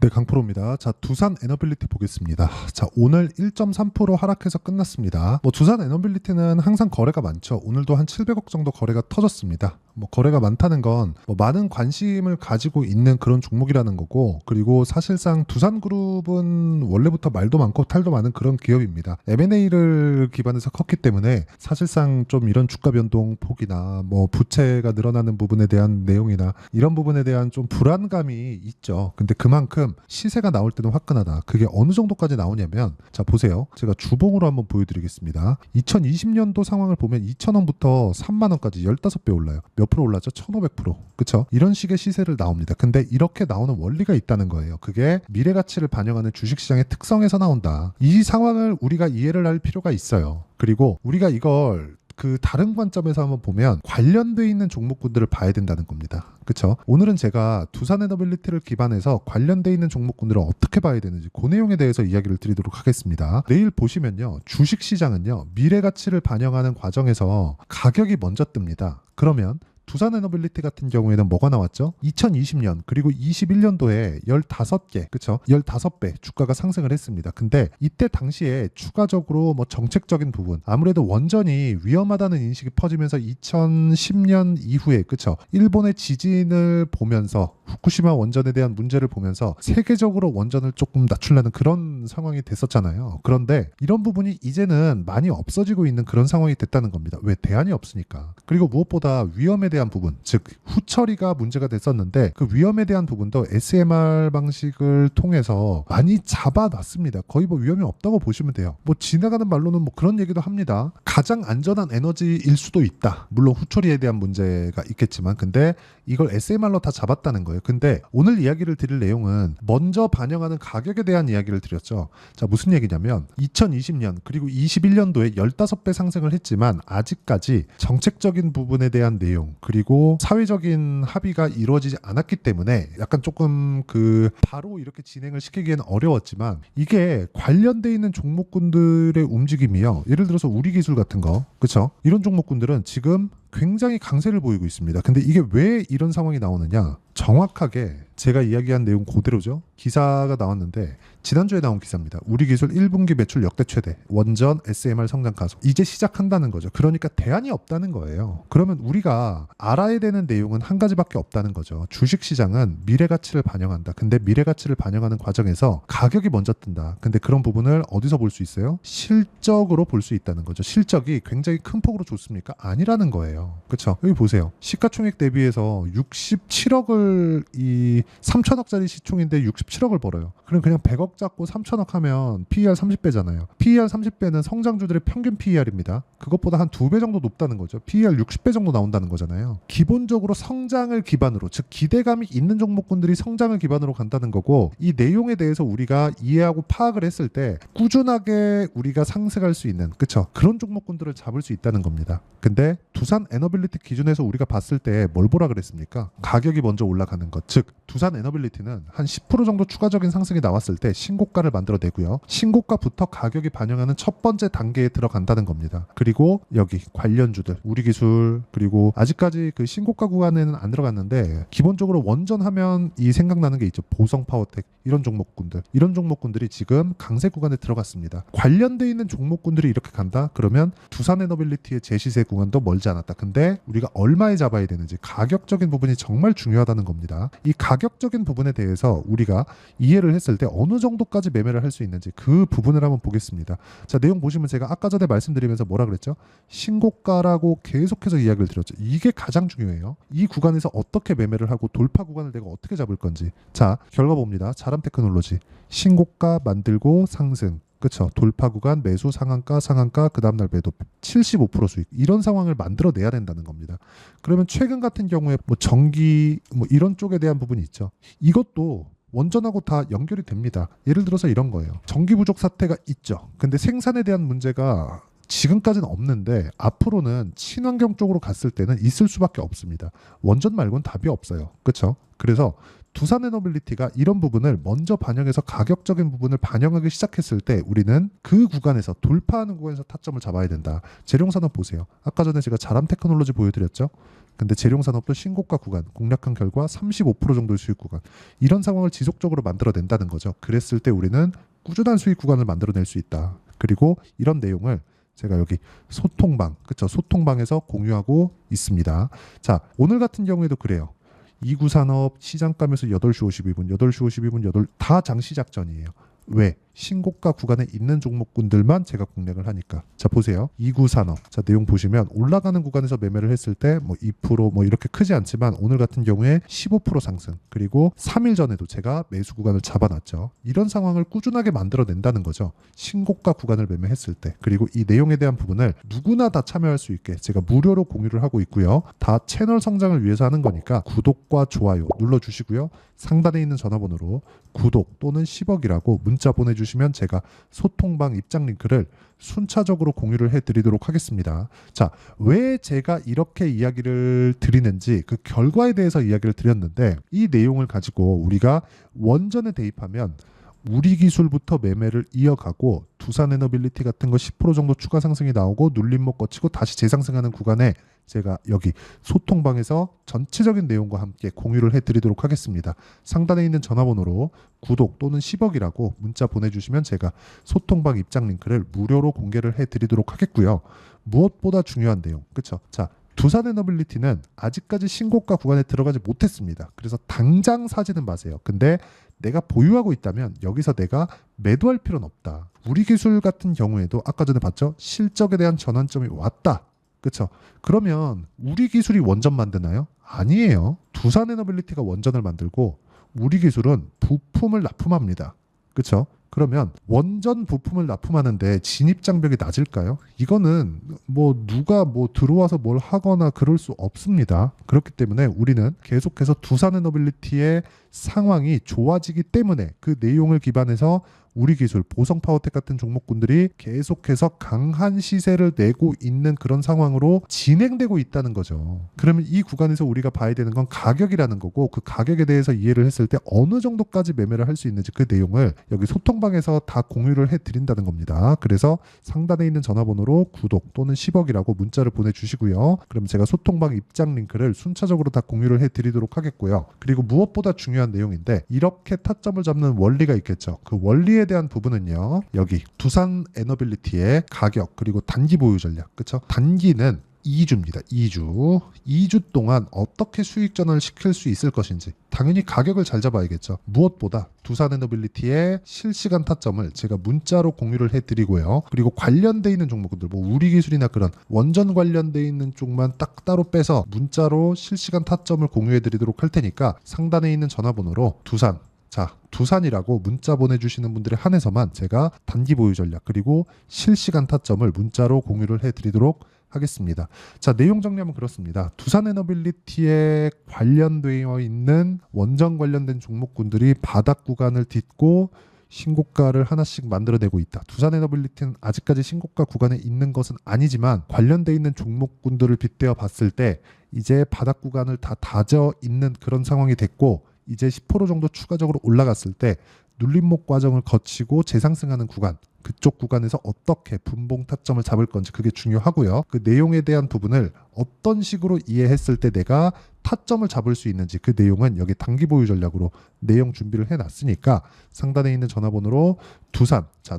네, 강프로입니다. 자, 두산 에너빌리티 보겠습니다. 자, 오늘 1.3% 하락해서 끝났습니다. 두산 에너빌리티는 항상 거래가 많죠. 오늘도 한 700억 정도 거래가 터졌습니다. 거래가 많다는 건 많은 관심을 가지고 있는 그런 종목이라는 거고, 그리고 사실상 두산그룹은 원래부터 말도 많고 탈도 많은 그런 기업입니다. M&A를 기반해서 컸기 때문에 사실상 좀 이런 주가 변동 폭이나 부채가 늘어나는 부분에 대한 내용이나 이런 부분에 대한 좀 불안감이 있죠. 근데 그만큼 시세가 나올 때는 화끈하다. 그게 어느 정도까지 나오냐면, 자, 보세요. 제가 주봉으로 한번 보여드리겠습니다. 2020년도 상황을 보면 2,000원부터 3만원까지 15배 올라요. 몇 프로 올랐죠? 1,500%. 그쵸? 이런 식의 시세를 나옵니다. 근데 이렇게 나오는 원리가 있다는 거예요. 그게 미래 가치를 반영하는 주식시장의 특성에서 나온다. 이 상황을 우리가 이해를 할 필요가 있어요. 그리고 우리가 이걸 다른 관점에서 한번 보면 관련돼 있는 종목군들을 봐야 된다는 겁니다. 그쵸? 오늘은 제가 두산 에너빌리티를 기반해서 관련돼 있는 종목군들을 어떻게 봐야 되는지 그 내용에 대해서 이야기를 드리도록 하겠습니다. 내일 보시면요, 주식시장은요, 미래 가치를 반영하는 과정에서 가격이 먼저 뜹니다. 그러면 두산 에너빌리티 같은 경우에는 뭐가 나왔죠? 2020년 그리고 21년도에 15개, 그쵸? 15배 주가가 상승을 했습니다. 근데 이때 당시에 추가적으로 정책적인 부분, 아무래도 원전이 위험하다는 인식이 퍼지면서 2010년 이후에, 그쵸? 일본의 지진을 보면서 후쿠시마 원전에 대한 문제를 보면서 세계적으로 원전을 조금 낮추려는 그런 상황이 됐었잖아요. 그런데 이런 부분이 이제는 많이 없어지고 있는 그런 상황이 됐다는 겁니다. 왜? 대안이 없으니까. 그리고 무엇보다 위험에 대한 부분, 즉 후처리가 문제가 됐었는데 그 위험에 대한 부분도 SMR 방식을 통해서 많이 잡아놨습니다. 거의 위험이 없다고 보시면 돼요. 지나가는 말로는 그런 얘기도 합니다. 가장 안전한 에너지일 수도 있다. 물론 후처리에 대한 문제가 있겠지만, 근데 이걸 SMR로 다 잡았다는 거예요. 근데 오늘 이야기를 드릴 내용은 먼저 반영하는 가격에 대한 이야기를 드렸죠. 자, 무슨 얘기냐면 2020년 그리고 21년도에 15배 상승을 했지만 아직까지 정책적인 부분에 대한 내용, 그리고 사회적인 합의가 이루어지지 않았기 때문에 약간 조금 바로 이렇게 진행을 시키기에는 어려웠지만, 이게 관련돼 있는 종목군들의 움직임이요, 예를 들어서 우리기술 같은 거, 그쵸? 이런 종목군들은 지금 굉장히 강세를 보이고 있습니다. 근데 이게 왜 이런 상황이 나오느냐? 정확하게 제가 이야기한 내용 그대로죠. 기사가 나왔는데 지난주에 나온 기사입니다. 우리기술 1분기 매출 역대 최대, 원전 SMR 성장 가속. 이제 시작한다는 거죠. 그러니까 대안이 없다는 거예요. 그러면 우리가 알아야 되는 내용은 한 가지밖에 없다는 거죠. 주식시장은 미래가치를 반영한다. 근데 미래가치를 반영하는 과정에서 가격이 먼저 뜬다. 근데 그런 부분을 어디서 볼 수 있어요? 실적으로 볼 수 있다는 거죠. 실적이 굉장히 큰 폭으로 좋습니까? 아니라는 거예요. 그렇죠? 여기 보세요. 시가총액 대비해서 67억을 3천억짜리 시총인데 67억을 벌어요. 그럼 그냥 100억 잡고 3천억 하면 PER 30배잖아요. PER 30배는 성장주들의 평균 PER입니다. 그것보다 한 2배 정도 높다는 거죠. PER 60배 정도 나온다는 거잖아요. 기본적으로 성장을 기반으로, 즉 기대감이 있는 종목군들이 성장을 기반으로 간다는 거고, 이 내용에 대해서 우리가 이해하고 파악을 했을 때 꾸준하게 우리가 상승할 수 있는, 그쵸? 그런 종목군들을 잡을 수 있다는 겁니다. 근데 두산 에너빌리티 기준에서 우리가 봤을 때 뭘 보라 그랬습니까? 가격이 먼저 올라가는 것, 즉 두산 에너빌리티는 한 10% 정도 추가적인 상승이 나왔을 때 신고가를 만들어내고요, 신고가부터 가격이 반영하는 첫 번째 단계에 들어간다는 겁니다. 그리고 여기 관련주들, 우리기술, 그리고 아직까지 신고가 구간에는 안 들어갔는데 기본적으로 원전하면 이 생각나는 게 있죠. 보성파워텍, 이런 종목군들이 지금 강세 구간에 들어갔습니다. 관련돼 있는 종목군들이 이렇게 간다? 그러면 두산 에너빌리티의 제시세 구간도 멀지 않았다. 근데 우리가 얼마에 잡아야 되는지, 가격적인 부분이 정말 중요하다는 겁니다. 이 가격적인 부분에 대해서 우리가 이해를 했을 때 어느 정도까지 매매를 할 수 있는지 그 부분을 한번 보겠습니다. 자, 내용 보시면 제가 아까 전에 말씀드리면서 뭐라 그랬죠? 신고가라고 계속해서 이야기를 드렸죠. 이게 가장 중요해요. 이 구간에서 어떻게 매매를 하고 돌파 구간을 내가 어떻게 잡을 건지. 자, 결과 봅니다. 자람테크놀로지 신고가 만들고 상승, 그쵸? 돌파 구간 매수, 상한가, 그 다음날 매도, 75% 수익, 이런 상황을 만들어내야 된다는 겁니다. 그러면 최근 같은 경우에 전기 이런 쪽에 대한 부분이 있죠. 이것도 원전하고 다 연결이 됩니다. 예를 들어서 이런 거예요. 전기 부족 사태가 있죠. 근데 생산에 대한 문제가 지금까지는 없는데 앞으로는 친환경 쪽으로 갔을 때는 있을 수밖에 없습니다. 원전 말고는 답이 없어요. 그렇죠? 그래서 두산 에너빌리티가 이런 부분을 먼저 반영해서 가격적인 부분을 반영하기 시작했을 때 우리는 그 구간에서, 돌파하는 구간에서 타점을 잡아야 된다. 재룡산업 보세요. 아까 전에 제가 자람테크놀로지 보여드렸죠. 근데 재룡산업도 신고가 구간, 공략한 결과 35% 정도의 수익 구간, 이런 상황을 지속적으로 만들어낸다는 거죠. 그랬을 때 우리는 꾸준한 수익 구간을 만들어낼 수 있다. 그리고 이런 내용을 제가 여기 소통방, 그쵸? 소통방에서 공유하고 있습니다. 자, 오늘 같은 경우에도 그래요. 이구산업 시장감에서 8시 52분, 8시 52분, 다 장시작전이에요. 왜? 신고가 구간에 있는 종목군들만 제가 공략을 하니까. 자, 보세요. 이구산업. 자, 내용 보시면 올라가는 구간에서 매매를 했을 때 뭐 2% 이렇게 크지 않지만 오늘 같은 경우에 15% 상승. 그리고 3일 전에도 제가 매수 구간을 잡아놨죠. 이런 상황을 꾸준하게 만들어낸다는 거죠. 신고가 구간을 매매했을 때. 그리고 이 내용에 대한 부분을 누구나 다 참여할 수 있게 제가 무료로 공유를 하고 있고요. 다 채널 성장을 위해서 하는 거니까 구독과 좋아요 눌러주시고요. 상단에 있는 전화번호로 구독 또는 10억이라고 문자 보내주시면 제가 소통방 입장 링크를 순차적으로 공유를 해드리도록 하겠습니다. 자, 왜 제가 이렇게 이야기를 드리는지 그 결과에 대해서 이야기를 드렸는데 이 내용을 가지고 우리가 원전에 대입하면 우리 기술부터 매매를 이어가고 두산에너빌리티 같은 거 10% 정도 추가 상승이 나오고 눌림목 거치고 다시 재상승하는 구간에 제가 여기 소통방에서 전체적인 내용과 함께 공유를 해드리도록 하겠습니다. 상단에 있는 전화번호로 구독 또는 10억이라고 문자 보내주시면 제가 소통방 입장 링크를 무료로 공개를 해드리도록 하겠고요. 무엇보다 중요한 내용, 그쵸? 자, 두산에너빌리티는 아직까지 신고가 구간에 들어가지 못했습니다. 그래서 당장 사지는 마세요. 근데 내가 보유하고 있다면 여기서 내가 매도할 필요는 없다. 우리 기술 같은 경우에도 아까 전에 봤죠? 실적에 대한 전환점이 왔다. 그렇죠? 그러면 우리 기술이 원전 만드나요? 아니에요. 두산에너빌리티가 원전을 만들고 우리 기술은 부품을 납품합니다. 그렇죠? 그러면 원전 부품을 납품하는데 진입 장벽이 낮을까요? 이거는 뭐 누가 뭐 들어와서 뭘 하거나 그럴 수 없습니다. 그렇기 때문에 우리는 계속해서 두산에너빌리티의 상황이 좋아지기 때문에 그 내용을 기반해서 우리 기술, 보성파워텍 같은 종목군들이 계속해서 강한 시세를 내고 있는 그런 상황으로 진행되고 있다는 거죠. 그러면 이 구간에서 우리가 봐야 되는 건 가격이라는 거고 그 가격에 대해서 이해를 했을 때 어느 정도까지 매매를 할 수 있는지 그 내용을 여기 소통방에서 다 공유를 해드린다는 겁니다. 그래서 상단에 있는 전화번호로 구독 또는 10억이라고 문자를 보내주시고요. 그럼 제가 소통방 입장 링크를 순차적으로 다 공유를 해드리도록 하겠고요. 그리고 무엇보다 중요한 내용인데 이렇게 타점을 잡는 원리가 있겠죠. 그 원리에 대한 부분은요. 여기 두산에너빌리티의 가격 그리고 단기 보유 전략. 그렇죠? 단기는 2주입니다. 2주 동안 어떻게 수익 전환을 시킬 수 있을 것인지 당연히 가격을 잘 잡아야겠죠. 무엇보다 두산에너빌리티의 실시간 타점을 제가 문자로 공유를 해드리고요. 그리고 관련돼 있는 종목들 뭐 우리 기술이나 그런 원전 관련돼 있는 쪽만 딱 따로 빼서 문자로 실시간 타점을 공유해드리도록 할 테니까 상단에 있는 전화번호로 두산이라고 문자 보내주시는 분들에 한해서만 제가 단기 보유 전략 그리고 실시간 타점을 문자로 공유를 해드리도록 하겠습니다. 자, 내용 정리하면 그렇습니다. 두산에너빌리티에 관련되어 있는 원전 관련된 종목군들이 바닥 구간을 딛고 신고가를 하나씩 만들어내고 있다. 두산에너빌리티는 아직까지 신고가 구간에 있는 것은 아니지만 관련돼 있는 종목군들을 빗대어 봤을 때 이제 바닥 구간을 다 다져 있는 그런 상황이 됐고 이제 10% 정도 추가적으로 올라갔을 때 눌림목 과정을 거치고 재상승하는 구간 그쪽 구간에서 어떻게 분봉 타점을 잡을 건지 그게 중요하고요. 그 내용에 대한 부분을 어떤 식으로 이해했을 때 내가 타점을 잡을 수 있는지 그 내용은 여기 단기 보유 전략으로 내용 준비를 해놨으니까 상단에 있는 전화번호로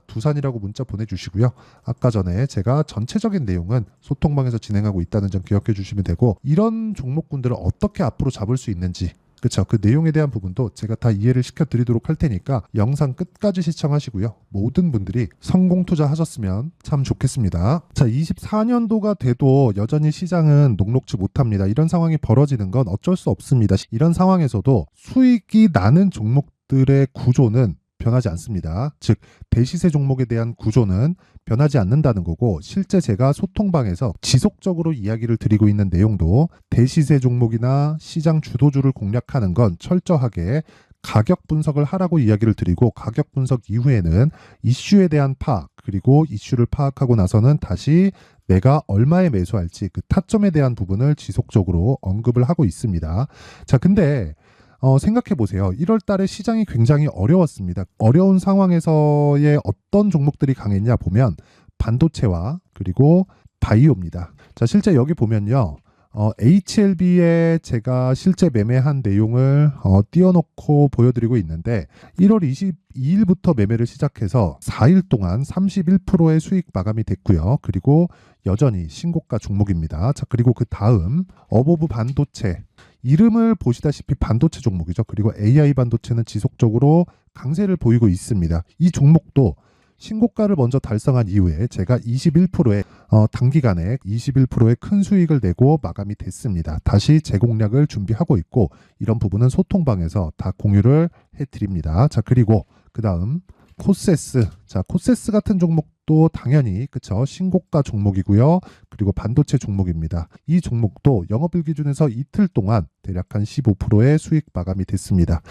두산이라고 문자 보내주시고요. 아까 전에 제가 전체적인 내용은 소통방에서 진행하고 있다는 점 기억해 주시면 되고 이런 종목군들을 어떻게 앞으로 잡을 수 있는지 그렇죠. 그 내용에 대한 부분도 제가 다 이해를 시켜드리도록 할 테니까 영상 끝까지 시청하시고요. 모든 분들이 성공 투자하셨으면 참 좋겠습니다. 자, 24년도가 돼도 여전히 시장은 녹록지 못합니다. 이런 상황이 벌어지는 건 어쩔 수 없습니다. 이런 상황에서도 수익이 나는 종목들의 구조는 변하지 않습니다. 즉 대시세 종목에 대한 구조는 변하지 않는다는 거고 실제 제가 소통방에서 지속적으로 이야기를 드리고 있는 내용도 대시세 종목이나 시장 주도주를 공략하는 건 철저하게 가격 분석을 하라고 이야기를 드리고 가격 분석 이후에는 이슈에 대한 파악 그리고 이슈를 파악하고 나서는 다시 내가 얼마에 매수할지 그 타점에 대한 부분을 지속적으로 언급을 하고 있습니다. 자, 근데 생각해 보세요. 1월 달에 시장이 굉장히 어려웠습니다. 어려운 상황에서의 어떤 종목들이 강했냐 보면 반도체와 그리고 바이오입니다. 자, 실제 여기 보면요. HLB에 제가 실제 매매한 내용을 띄워놓고 보여드리고 있는데 1월 22일부터 매매를 시작해서 4일 동안 31%의 수익 마감이 됐고요. 그리고 여전히 신고가 종목입니다. 자, 그리고 그 다음 어보브 반도체, 이름을 보시다시피 반도체 종목이죠. 그리고 AI 반도체는 지속적으로 강세를 보이고 있습니다. 이 종목도 신고가를 먼저 달성한 이후에 제가 21%의 단기간에 21%의 큰 수익을 내고 마감이 됐습니다. 다시 재공략을 준비하고 있고 이런 부분은 소통방에서 다 공유를 해드립니다. 자, 그리고 그 다음 코세스. 자, 코세스 같은 종목도 당연히 그쵸, 신고가 종목이고요. 그리고 반도체 종목입니다. 이 종목도 영업일 기준에서 이틀 동안 대략 한 15%의 수익 마감이 됐습니다.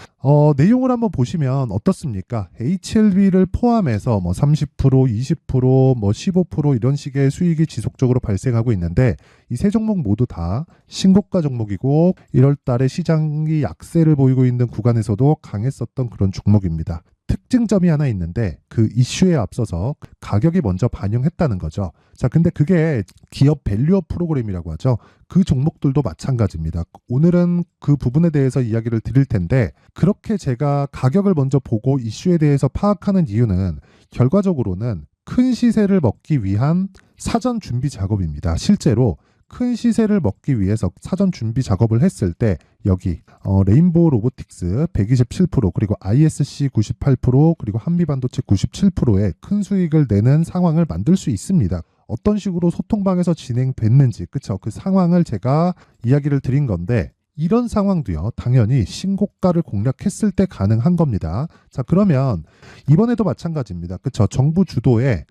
내용을 한번 보시면 어떻습니까? HLB를 포함해서 뭐 30%, 20%, 뭐 15% 이런 식의 수익이 지속적으로 발생하고 있는데 이 세 종목 모두 다 신고가 종목이고 1월 달에 시장이 약세를 보이고 있는 구간에서도 강했었던 그런 종목입니다. 특징점이 하나 있는데 그 이슈에 앞서서 가격이 먼저 반영했다는 거죠. 자, 근데 그게 기업 밸류업 프로그램이라고 하죠. 그 종목들도 마찬가지입니다. 오늘은 그 부분에 대해서 이야기를 드릴 텐데 그렇게 제가 가격을 먼저 보고 이슈에 대해서 파악하는 이유는 결과적으로는 큰 시세를 먹기 위한 사전 준비 작업입니다. 실제로 큰 시세를 먹기 위해서 사전 준비 작업을 했을 때 여기 레인보우 로보틱스 127% 그리고 ISC 98% 그리고 한미반도체 97%의 큰 수익을 내는 상황을 만들 수 있습니다. 어떤 식으로 소통방에서 진행됐는지 그쵸, 그 상황을 제가 이야기를 드린 건데 이런 상황도요 당연히 신고가를 공략했을 때 가능한 겁니다. 자, 그러면 이번에도 마찬가지입니다. 그쵸, 정부 주도의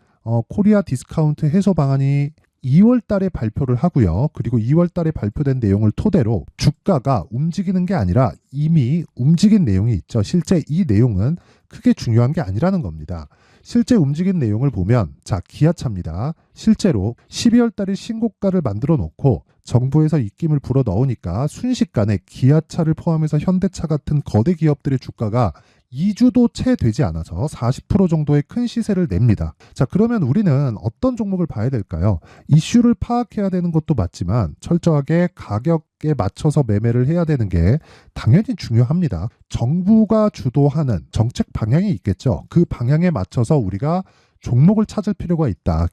코리아 디스카운트 해소 방안이 2월 달에 발표를 하고요. 그리고 2월 달에 발표된 내용을 토대로 주가가 움직이는 게 아니라 이미 움직인 내용이 있죠. 실제 이 내용은 크게 중요한 게 아니라는 겁니다. 실제 움직인 내용을 보면 자, 기아차입니다. 실제로 12월 달에 신고가를 만들어 놓고 정부에서 입김을 불어 넣으니까 순식간에 기아차를 포함해서 현대차 같은 거대 기업들의 주가가 2주도 채 되지 않아서 40% 정도의 큰 시세를 냅니다. 자, 그러면 우리는 어떤 종목을 봐야 될까요? 이슈를 파악해야 되는 것도 맞지만 철저하게 가격에 맞춰서 매매를 해야 되는 게 당연히 중요합니다. 정부가 주도하는 정책 방향이 있겠죠. 그 방향에 맞춰서 우리가 종목을 찾을 필요가 있다.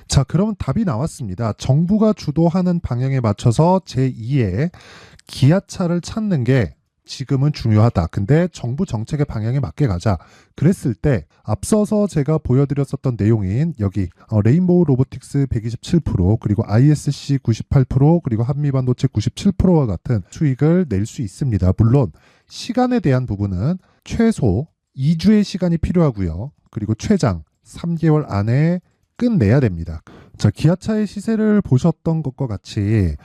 자, 그러면 답이 나왔습니다. 정부가 주도하는 방향에 맞춰서 제2의 기아차를 찾는 게 지금은 중요하다. 근데 정부 정책의 방향에 맞게 가자. 그랬을 때 앞서서 제가 보여드렸었던 내용인 여기 레인보우 로보틱스 127% 그리고 ISC 98% 그리고 한미반도체 97%와 같은 수익을 낼 수 있습니다. 물론 시간에 대한 부분은 최소 2주의 시간이 필요하고요. 그리고 최장 3개월 안에 끝내야 됩니다. 자, 기아차의 시세를 보셨던 것과 같이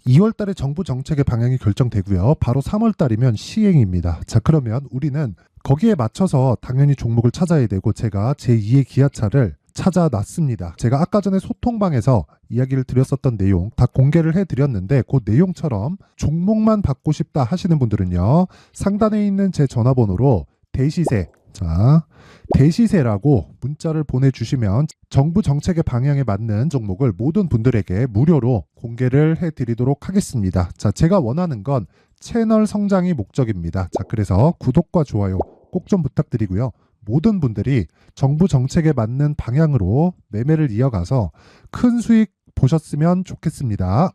2월 달에 정부 정책의 방향이 결정되고요. 바로 3월 달이면 시행입니다. 자, 그러면 우리는 거기에 맞춰서 당연히 종목을 찾아야 되고 제가 제2의 기아차를 찾아놨습니다. 제가 아까 전에 소통방에서 이야기를 드렸었던 내용 다 공개를 해드렸는데 그 내용처럼 종목만 받고 싶다 하시는 분들은요. 상단에 있는 제 전화번호로 대시세, 자, 대시세라고 문자를 보내주시면 정부 정책의 방향에 맞는 종목을 모든 분들에게 무료로 공개를 해드리도록 하겠습니다. 자, 제가 원하는 건 채널 성장이 목적입니다. 자, 그래서 구독과 좋아요 꼭 좀 부탁드리고요. 모든 분들이 정부 정책에 맞는 방향으로 매매를 이어가서 큰 수익 보셨으면 좋겠습니다.